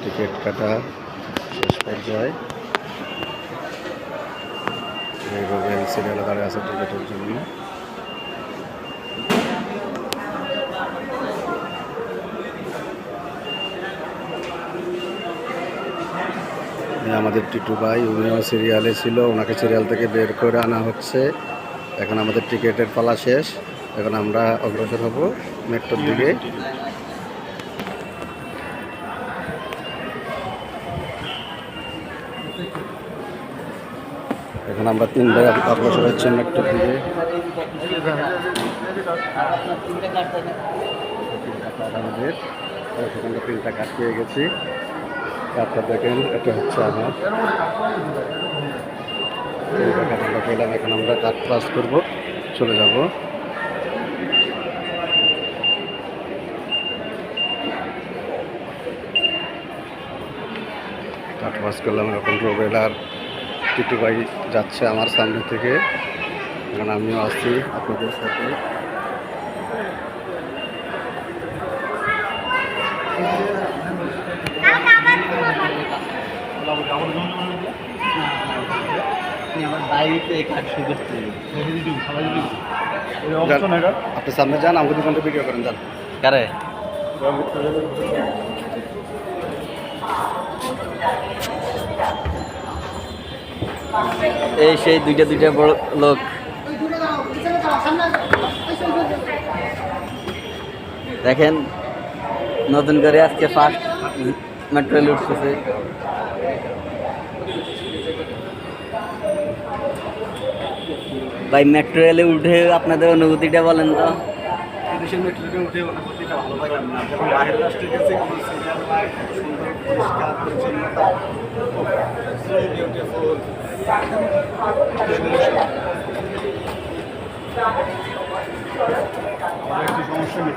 Ticket কাটা শেষ পর্যায়ে সিরিয়ালে দাঁড়িয়ে আছে টিকিটের জন্য। আমাদের টিটু ভাই উনিও সিরিয়ালে ছিল, ওনাকে সিরিয়াল থেকে বের করে আনা হচ্ছে। এখন আমাদের টিকিটের পালা শেষ, এখন আমরা অগ্রসর হব মেট্রোর দিকে। এখন আমরা 3 ভাই অগ্রসর হচ্ছি মেট্রোর দিকে। আমাদের সেখানে 3টা কাঠ পেয়ে গেছি। কাঠটা দেখেন, এটা হচ্ছে আমার 3টা কাঠ আমরা পেলাম। এখন আমরা কাঠ পাস করবো, চলে যাব। কাঠ পাস করলাম। এখন রোবেল আর টিটু ভাই যাচ্ছে আমার সামনে থেকে, এখন আমিও আসছি আপনাদের সাথে। আপনি সামনে যান, আমাকে 2 ঘন্টা ভিডিও করেন যান। কারে এই সেই দুইটা বড় লোক। দেখেন নতুন করে আজকে ফার্স্ট মেট্রো রেল উঠতেছে। ভাই মেট্রো রেলে উঠে আপনাদের অনুভূতিটা বলেন তো। মেট্রোতে উঠে অনুভূতিটা ভালো লাগলাম না, যখন বাইরের রাষ্ট্রে গেছে কোনো সিরিয়াল নাই, সুন্দর পরিষ্কার পরিচ্ছন্নতা, একটু সমস্যা নেই।